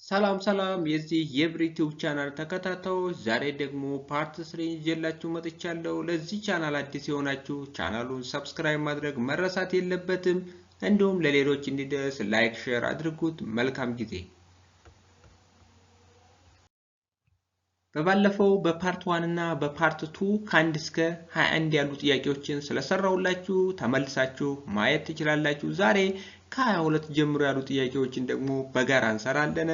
ሰላም ሰላም የዚህ የዩቲዩብ ቻናል ተከታታዮች ዛሬ ደግሞ ፓርት 3 ይዤላችሁ መጥቻለሁ። ለዚህ ቻናል አዲስ የሆናችሁ ቻናሉን ሰብስክራይብ ማድረግ መረሳት የለበትም። እንዲሁም ለሌሎች እንዲደርስ ላይክ ሼር አድርጉት። መልካም ጊዜ። በባለፈው በፓርት 1 እና በፓርት 2 ከ1 እስከ 21 ያሉ ጥያቄዎችን ስለሰራውላችሁ ተመልሳችሁ ማየት ትችላላችሁ። ዛሬ ከ22 ጀምሮ ያሉ ጥያቄዎችን ደግሞ በጋራ እንሰራለን።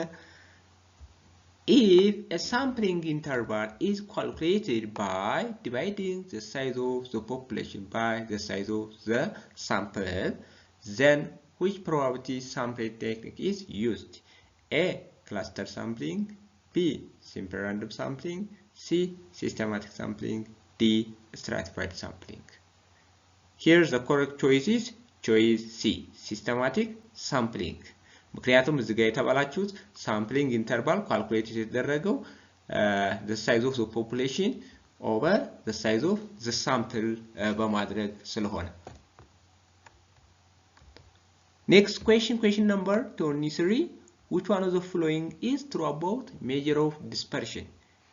If a sampling interval is calculated by dividing the size of the population by the size of the sample, then which probability sampling technique is used? A. Cluster sampling, B. Simple random sampling, C. Systematic sampling, D. Stratified sampling. Here the correct choice is choice C. Systematic sampling. ምክንያቱም እዚህ ጋር የተባላችሁት ሳምፕሊንግ ኢንተርቫል ካልኩሌት የተደረገው the size of the population over the size of the sample በማድረግ ስለሆነ። Next question number 23. Which one of the following is true about measure of dispersion?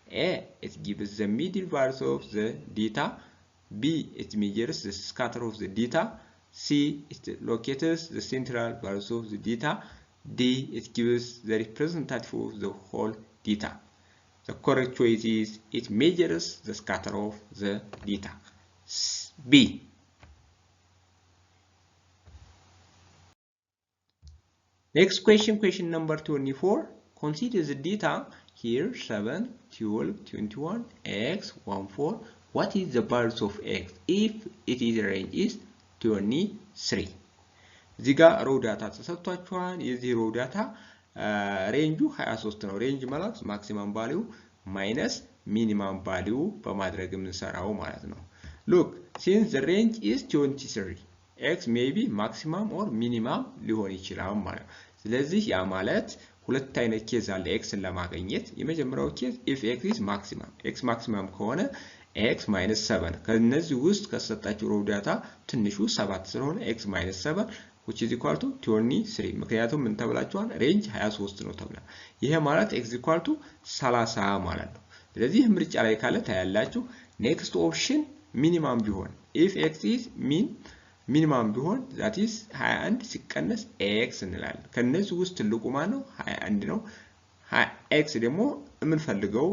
A. It gives the middle values of the data. B. It measures the scatter of the data. C. It locates the central values of the data. D. It gives the representative of the whole data. The correct choice is it measures the scatter of the data. B. Next question number 24. Consider the data here 7, 12, 21, x, 14. What is the values of x if it is range is 23? እዚህ ጋር ሮ ዳታ ተሰጥቷችኋል። የዚህ ሮ ዳታ ሬንጁ 23 ነው። ሬንጅ ማለት ማክሲመም ቫልዩ ማይነስ ሚኒመም ቫልዩ በማድረግ የምንሰራው ማለት ነው። Look, since the range is 23, x may be maximum or minimum ሊሆን ይችላል ማለት ነው። ስለዚህ ያ ማለት ሁለት አይነት ኬዝ አለ ኤክስን ለማግኘት። የመጀመሪያው ኬዝ if x is maximum, x maximum ከሆነ x minus 7 ከነዚህ ውስጥ ከሰጣችሁ ሮ ዳታ ትንሹ 7 ስለሆነ x minus 7 which is equal to 23 ምክንያቱም ምን ተብላችኋል? ሬንጅ 23 ነው ተብሏል። ይሄ ማለት x equal to 30 ማለት ነው። ስለዚህ ምርጫ ላይ ካለ ታያላችሁ። ኔክስት ኦፕሽን ሚኒመም ቢሆን if x is ሚኒመም ቢሆን that is 21 ሲቀነስ x እንላለን። ከነዚህ ውስጥ ትልቁ ማን ነው? 21 ነው። x ደግሞ የምንፈልገው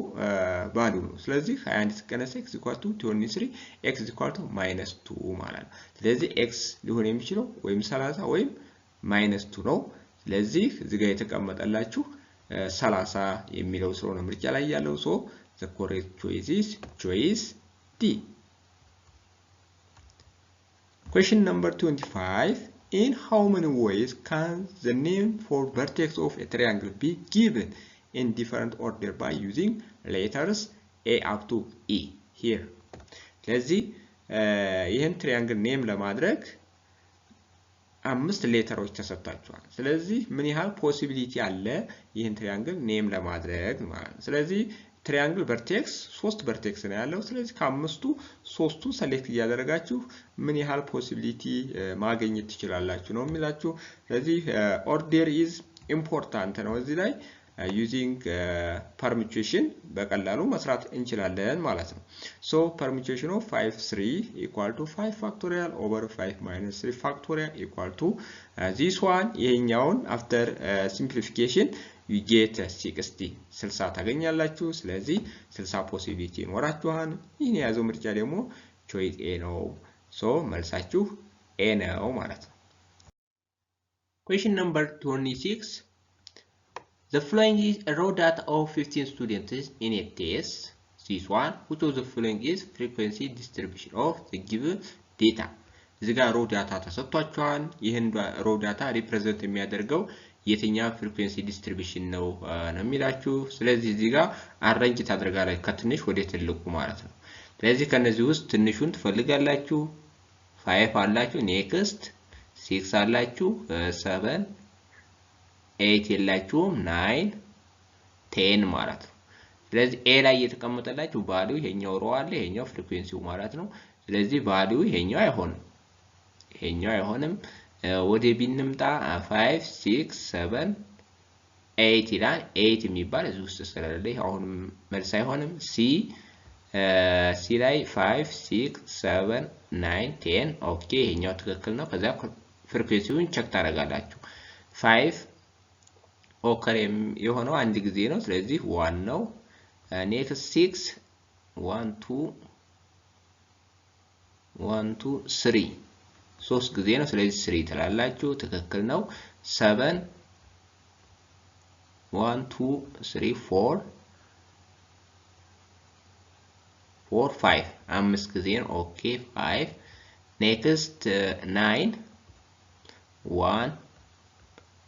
ቫልዩ ነው። ስለዚህ 21 ሲቀነስ x equal to 23 x equal to -2 ማለት ነው። ስለዚህ x ሊሆን የሚችለው ወይም 30 ወይም -2 ነው። ስለዚህ እዚህ ጋር የተቀመጠላችሁ 30 የሚለው ስለሆነ ምርጫ ላይ ያለው so the correct choice is choice D. Question number 25. In how many ways can the name for vertex of a triangle be given in different order by using letters A up to E here? ስለዚህ ይህን ትሪያንግል ኔም ለማድረግ 5 ሌተሮች ተሰጥቷቸዋል። ስለዚህ ምን ያህል ፖሲቢሊቲ አለ ይህን ትሪያንግል ኔም ለማድረግ ማለት ነው። ስለዚህ ትሪያንግል ቨርቴክስ 3 ቨርቴክስ ነው ያለው። ስለዚህ ከአምስቱ 3ቱ ሰሌክት እያደረጋችሁ ምን ያህል ፖሲቢሊቲ ማግኘት ትችላላችሁ ነው የሚላችሁ። ስለዚህ ኦርደር ኢዝ ኢምፖርታንት ነው እዚህ ላይ ዩዚንግ permutation በቀላሉ መስራት እንችላለን ማለት ነው። so permutation of 5 3 equal to 5 factorial over 5 minus 3 factorial equal to this one ይሄኛውን after simplification you get 60 ታገኛላችሁ። ስለዚህ 60 ፖሲቢሊቲ ይኖራችኋል። ይሄን የያዘው ምርጫ ደግሞ choice A ነው። so መልሳችሁ A ነው ማለት ነው። question number 26. The following is a raw data of 15 students in a test. This one, which of the following is frequency distribution of the given data? እዚህ ጋር ሮ ዳታ ተሰጥቷችኋል። ይህን ሮ ዳታ ሪፕሬዘንት የሚያደርገው የትኛ ፍሪኩዌንሲ ዲስትሪቢዩሽን ነው የሚላችሁ። ስለዚህ እዚህ ጋር አሬንጅ ታደርጋላችሁ ከትንሽ ወደ ትልቁ ማለት ነው። ስለዚህ ከነዚህ ውስጥ ትንሹን ትፈልጋላችሁ። 5 አላችሁ፣ ኔክስት 6 አላችሁ፣ 7 8 የላችሁም፣ 9 10 ማለት ነው። ስለዚህ ኤ ላይ የተቀመጠላችሁ ቫልዩ ይሄኛው ሮ አለ፣ ይሄኛው ፍሪኩዌንሲው ማለት ነው። ስለዚህ ቫልዩ ይሄኛው አይሆንም። ወደ ቢ እንምጣ 5 6 7 8 ይላል 8 የሚባል እዚህ ውስጥ ስለሌለ አሁን መልስ አይሆንም። ሲ ላይ 5 6 7 9 10 ኦኬ ይሄኛው ትክክል ነው። ከዛ ፍሪኩዌንሲውን ቼክ ታደርጋላችሁ። 5 ኦከር የሆነው አንድ ጊዜ ነው፣ ስለዚህ 1 ነው። ኔክስት 6 1 2 3 ሶስት ጊዜ ነው፣ ስለዚህ 3 ትላላችሁ ትክክል ነው። 7 1 2 3 4 5 አምስት ጊዜ ነው። ኦኬ 5 ኔክስት 9 1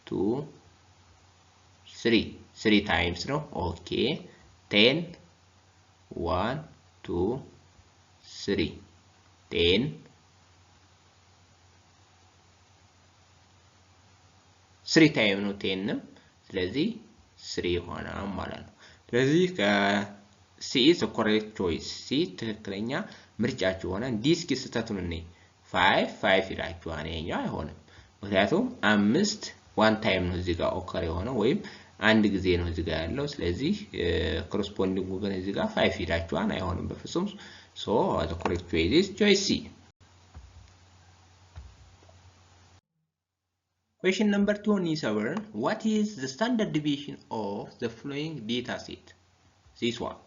2 3 ታይምስ ነው። ኦኬ 10 1 2 3 10 3 ታይም ነው 10 ነው። ስለዚህ 3 ይሆናል ማለት ነው። ስለዚህ C is the correct choice። C ትክክለኛ ምርጫችሁ ሆነ። ዲስክ ስህተቱን እኔ 5 ይላችኋል። ይሄኛው አይሆንም፣ ምክንያቱም 5 1 ታይም ነው እዚህ ጋር ኦከር የሆነው ወይም አንድ ጊዜ ነው እዚህ ጋር ያለው። ስለዚህ ኮረስፖንዲንጉ ግን እዚህ ጋር 5 ይላችኋል፣ አይሆንም በፍጹም። so the correct choice is choice C. Question number 27. What is the standard deviation of the following data set? This one.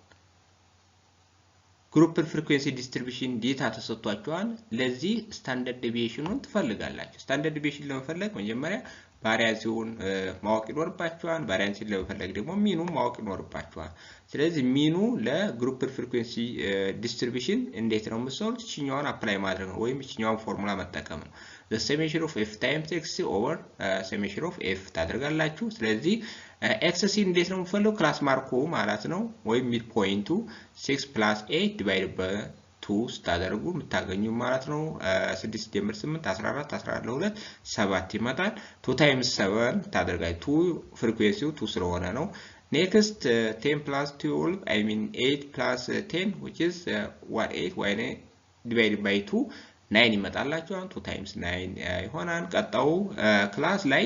Group frequency distribution data ተሰጥቷችኋል። ለዚህ ስታንዳርድ ዴቪዬሽኑን ትፈልጋላችሁ። ስታንዳርድ ዴቪዬሽን ለመፈለግ መጀመሪያ ቫሪያንሲውን ማወቅ ይኖርባችኋል። ቫሪያንሲን ለመፈለግ ደግሞ ሚኑን ማወቅ ይኖርባችኋል። ስለዚህ ሚኑ ለግሩፕ ፍሪኩዌንሲ ዲስትሪቢዩሽን እንዴት ነው የምትሰሩት? እቺኛውን አፕላይ ማድረግ ነው ወይም እቺኛውን ፎርሙላ መጠቀም ነው። the summation of f times xc over summation of f ታደርጋላችሁ። ስለዚህ xc እንዴት ነው የምትፈልጉ? ክላስ ማርኩ ማለት ነው ወይም ሚድ ፖይንቱ 6 + 8 divided by 2 ስታደርጉ የምታገኙ ማለት ነው። 6 ጀምር 8 14 14 ለ2 7 ይመጣል። 2 times 7 ታደርጋችሁ 2 ፍሪኩዌንሲው 2 ስለሆነ ነው። next 10 + 12 I mean 8 + 10 which is 8 divided by 2 9 ይመጣላችኋል። 2 times 9 ይሆናል። ቀጣው ክላስ ላይ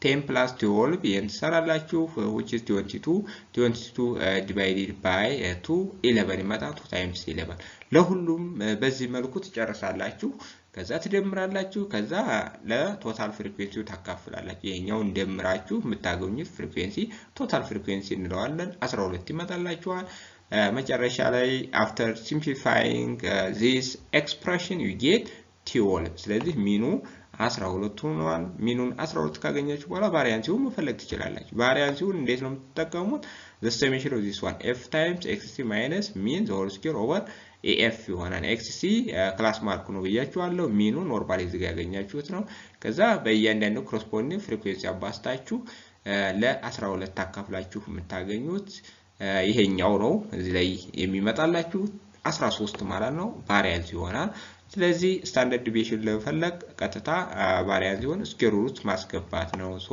10 + 12 ይንሰራላችሁ which is 22 divided by 2 11 ይመጣል። 2 times 11 ለሁሉም በዚህ መልኩ ትጨርሳላችሁ። ከዛ ትደምራላችሁ። ከዛ ለቶታል ፍሪኩዌንሲው ታካፍላላችሁ። ይሄኛው እንደምራችሁ የምታገኙት ፍሪኩዌንሲ ቶታል ፍሪኩዌንሲ እንለዋለን። 12 ይመጣላችኋል። መጨረሻ ላይ after simplifying this expression you get 12። ስለዚህ ሚኑ 12 ሆኗል። ሚኑን 12 ካገኛችሁ በኋላ ቫሪያንሲውን መፈለግ ትችላላችሁ። ቫሪያንሲውን እንዴት ነው የምትጠቀሙት? the summation of this one f times xc minus mean the whole square over af ይሆናል። xc ክላስ ማርኩ ነው ብያችኋለሁ። ሚኑ ኖርማሊ እዚህ ጋር ያገኛችሁት ነው። ከዛ በእያንዳንዱ ኮረስፖንዲንግ ፍሪኩዌንሲ አባስታችሁ ለ12 ታካፍላችሁ የምታገኙት ይሄኛው ነው። እዚህ ላይ የሚመጣላችሁ 13 ማለት ነው ቫሪያንስ ይሆናል። ስለዚህ ስታንዳርድ ዲቪዬሽን ለመፈለግ ቀጥታ ቫሪያንሲውን ስኩዌር ሩት ማስገባት ነው። ሶ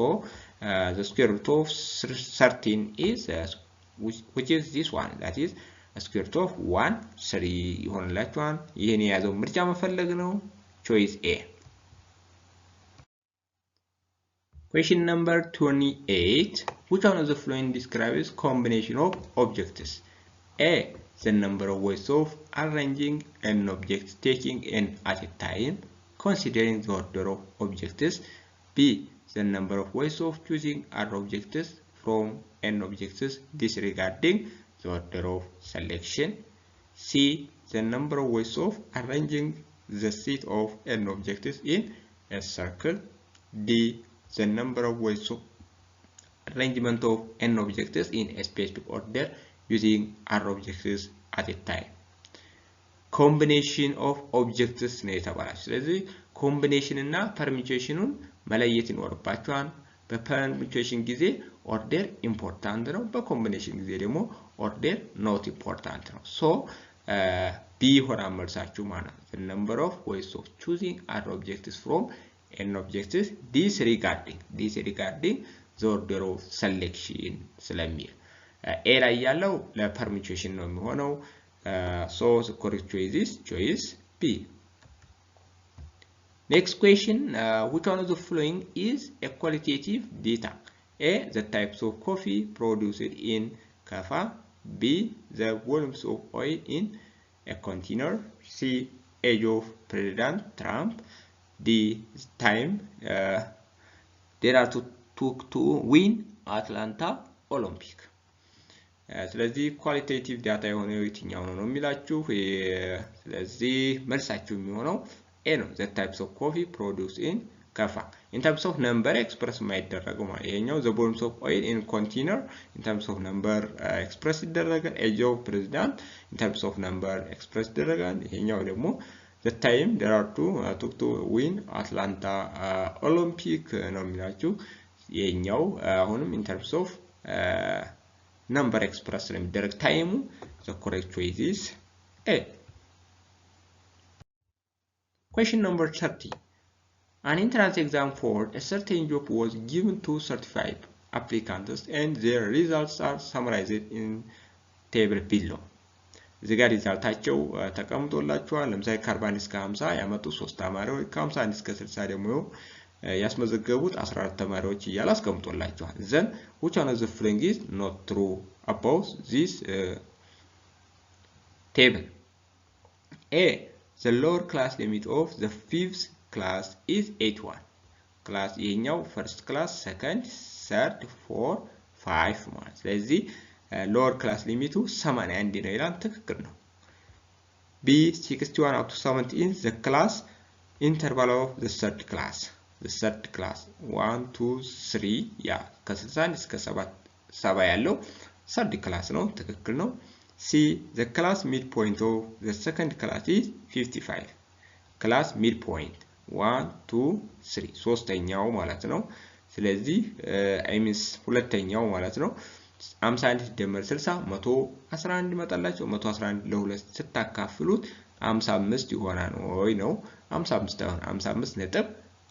the square root of 13 is which is this one, that is square root of 1 3 ይሆንላችኋል። ይሄን የያዘው ምርጫ መፈለግ ነው። choice A. Question number 28. Which one of the following describes combination of objects? A. The number of ways of arranging an object taking n at a time, considering the order of objects. B. The number of ways of choosing r objects from n objects disregarding the order of selection. C. The number of ways of arranging the set of n objects in a circle. D. The number of ways of arrangement of n objects in a specific order using r objects at a time. Combination of objects ነው የተባለው። ስለዚህ ኮምቢኔሽን እና ፐርሚቴሽኑን መለየት ይኖርባችኋል። በፐርሚቴሽን ጊዜ ኦርደር ኢምፖርታንት ነው፣ በኮምቢኔሽን ጊዜ ደግሞ ኦርደር ኖት ኢምፖርታንት ነው። ሶ ቢ ይሆናል መልሳችሁ ማለት ነው። the number of ways of choosing r objects from n objects disregarding the order of selection ስለሚል ኤ ላይ ያለው ለፐርሚቴሽን ነው የሚሆነው። so the correct choice is choice B. Next question, which one of the following is a qualitative data? A. The types of coffee produced in Kafa. B. The volumes of oil in a container. C. Age of President Trump. D. Time there are to win Atlanta Olympic. ስለዚህ ኳሊቴቲቭ ዳታ የሆነው የትኛው ነው የሚላችሁ ስለዚህ መልሳችሁ የሚሆነው ኤ ነው the types of coffee produced in Kafa in terms of number express የማይደረገው ማለት ይሄኛው the volumes of oil in container in terms of number express ይደረጋል age of president in terms of number express ይደረጋል ይሄኛው ደግሞ the time there are to win Atlanta Olympic ነው የሚላችሁ ይሄኛው አሁንም in terms of number express ለሚደረግ ታይሙ the correct choice is A. Question number 30. An entrance exam for a certain job was given to 35 applicants and their results are summarized in table below. እዚህ ጋር ሪዛልታቸው ተቀምጦላችኋል ለምሳሌ ከ40 እስከ 50 ያመጡ 3 ተማሪዎች ከ51 እስከ 60 ደግሞ ያስመዘገቡት 14 ተማሪዎች እያለ አስቀምጦላችኋል then which one of the following is not true about this table? A. The lower class limit of the fifth class is 81 class ይሄኛው first class second third fourth 5 ማለት ስለዚህ lower class limit 81 ነው ይላል ትክክል ነው B. 61 up to 70 is the class interval of the third class the third class 1 2 3 ያ ከ61 እስከ 7 ያለው third class ነው ትክክል ነው C. The class midpoint of the second class is 55 class midpoint 1 2 3 ሶስተኛው ማለት ነው ስለዚህ አይሚስ ሁለተኛው ማለት ነው 51 ሲደመር 60 111 ይመጣላችሁ 111 ለ2 ስታካፍሉት 55 ይሆናል ወይ ነው 55 አሁን 55 ነጥብ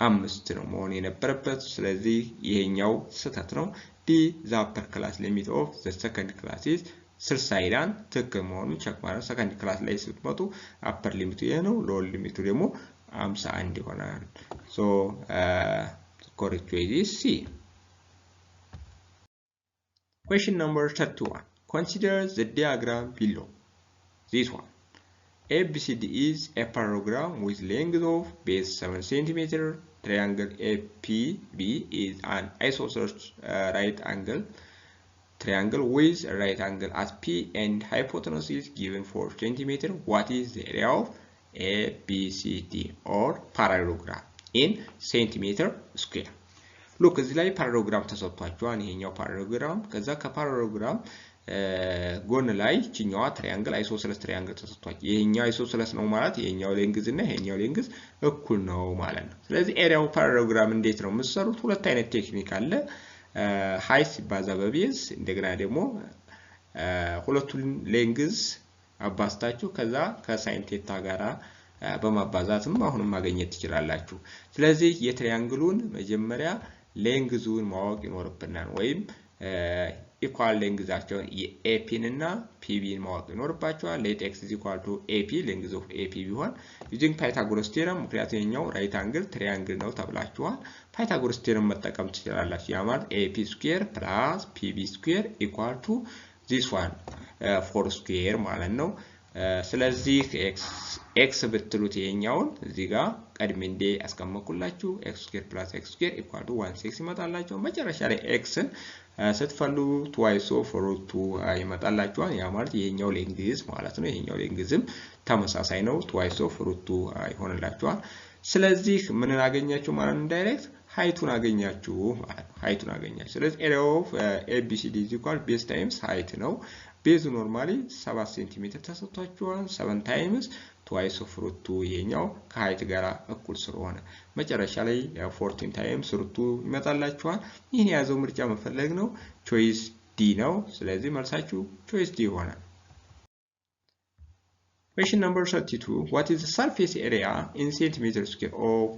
5 ነው መሆን የነበረበት ስለዚህ ይሄኛው ስህተት ነው D. The upper class limit of the second class is 60 ይላል ትክክል መሆኑን ቼክ ማድረግ ሰከንድ ክላስ ላይ ስትመጡ upper limit ይሄ ነው lower limit ደግሞ 51 ይሆናል so correct choice is C. Question number 31. Consider the diagram below. This one. ABCD is a parallelogram with length of base 7 cm. Triangle APB is an isosceles right angle triangle with a right angle at P and hypotenuse is given 4 cm. What is the area of ABCD or parallelogram in centimeter square? Look, እዚህ ላይ ፓራሌሎግራም ተሰጥቷቸዋል ይሄኛው ፓራሌሎግራም ከዛ ከፓራሌሎግራም ጎን ላይ ቺኛዋ ትራያንግል አይሶሰለስ ትራያንግል ተሰጥቷል ይሄኛው አይሶሰለስ ነው ማለት ይሄኛው ሌንግዝ እና ይሄኛው ሌንግዝ እኩል ነው ማለት ነው ስለዚህ ኤሪያው ፓራሌሎግራም እንዴት ነው የምትሰሩት ሁለት አይነት ቴክኒክ አለ ሃይት ሲባዛ በቤዝ እንደገና ደግሞ ሁለቱን ሌንግዝ አባስታችሁ ከዛ ከሳይን ቴታ ጋራ በማባዛትም አሁንም ማግኘት ትችላላችሁ ስለዚህ የትራያንግሉን መጀመሪያ ሌንግዙን ማወቅ ይኖርብናል ወይም ኢኳል ሌንግዛቸውን የኤፒ እና ፒቢን ማወቅ ይኖርባቸዋል let x is equal to AP length of AP ቢሆን using Pythagoras theorem ምክንያቱም የኛው ራይት አንግል ትራያንግል ነው ተብላችኋል Pythagoras theorem መጠቀም ትችላላችሁ ያ ማለት AP square plus PB square equal to this one 4 square ማለት ነው ስለዚህ x ብትሉት የኛውን እዚህ ጋር ቀድሜ እንደ አስቀመጥኩላችሁ x square plus x square equal to 16 ይመጣላችሁ መጨረሻ ላይ x ን ስትፈልጉ twice of root 2 ይመጣላችኋል ያ ማለት የኛው ሌንግዝ ማለት ነው የኛው ሌንግዝም ተመሳሳይ ነው twice of root 2 ይሆንላችኋል ስለዚህ ምን አገኛችሁ ማለት ነው ዳይሬክት ሃይቱን አገኛችሁ ማለት ነው ሃይቱን አገኛችሁ ስለዚህ area of ABCD is equal base times height ነው ቤዙ ኖርማሊ 7 ሴንቲሜትር ተሰጥቷችኋል 7 times twice of root 2 ይሄኛው ከሃይት ጋር እኩል ስለሆነ መጨረሻ ላይ 14 times root 2 ይመጣላችኋል ይሄን ያዘው ምርጫ መፈለግ ነው choice D ነው ስለዚህ መልሳችሁ choice D ይሆናል Question number 32 What is the surface area in centimeter square of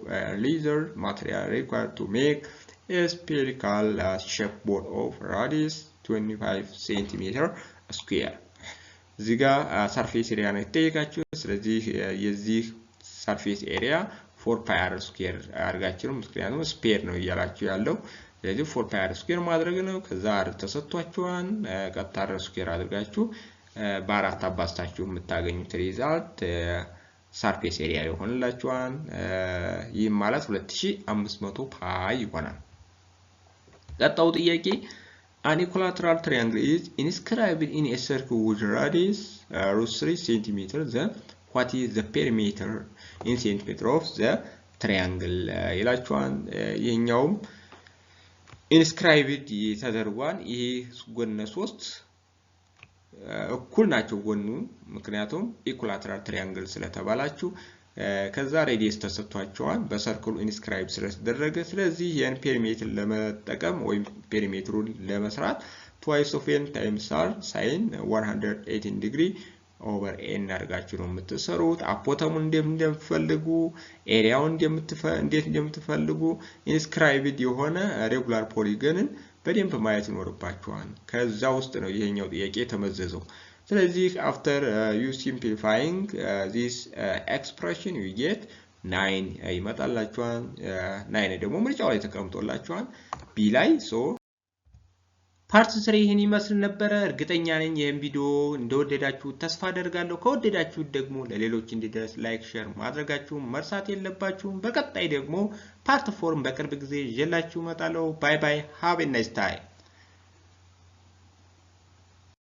leather material required to make a spherical shape board of radius 25 centimeter square እዚህ ጋር surface area ነው የተጠየቃችሁ ስለዚህ የዚህ surface area 4 pi r square አድርጋችሁ ምክንያቱም ስፔር ነው እያላችሁ ያለው ስለዚህ 4 ፓይ አር ስኩዌር ማድረግ ነው። ከዛ አር ተሰጥቷችኋል ቀጥታ አር ስኩዌር አድርጋችሁ በአራት አባዝታችሁ የምታገኙት ሪዛልት ሰርፌስ ኤሪያ ይሆንላችኋል። ይህ ማለት 2500 ፓይ ይሆናል። ቀጣዩ ጥያቄ an equilateral triangle is inscribed in a circle with radius √3 cm. Then what is the perimeter in centimeter of the triangle? ይላችኋል። ይሄኛውም inscribed ተደርጓል። ይሄ ጎነ 3 እኩል ናቸው ጎኑ ምክንያቱም ኢኩላተራል ትሪያንግል ስለተባላችሁ ከዛ ሬዲየስ ተሰጥቷቸዋል በሰርክሉ ኢንስክራይብ ስለተደረገ ስለዚህ ያን ፔሪሜትር ለመጠቀም ወይ ፔሪሜትሩን ለመስራት twice of n times r sin 180 degree over n አድርጋችሁ ነው የምትሰሩት። አፖተሙን እንደምትፈልጉ ኤሪያውን እንደምትፈልጉ ኢንስክራይብድ የሆነ ሬጉላር ፖሊገንን በደንብ ማየት ይኖርባችኋል። ከዛ ውስጥ ነው ይሄኛው ጥያቄ ተመዘዘው። ስለዚህ after you simplifying this expression you get 9 ይመጣላችኋል። 9 ደግሞ ምርጫው ላይ ተቀምጦላችኋል ቢ ላይ ሶ ፓርት 3 ይሄን ይመስል ነበር። እርግጠኛ ነኝ ይሄን ቪዲዮ እንደወደዳችሁ ተስፋ አደርጋለሁ። ከወደዳችሁ ደግሞ ለሌሎች እንዲደርስ ላይክ ሼር ማድረጋችሁ መርሳት የለባችሁም። በቀጣይ ደግሞ ፓርት 4 በቅርብ ጊዜ ይዤላችሁ እመጣለሁ። ባይ ባይ ሃቭ ኤ ናይስ ታይም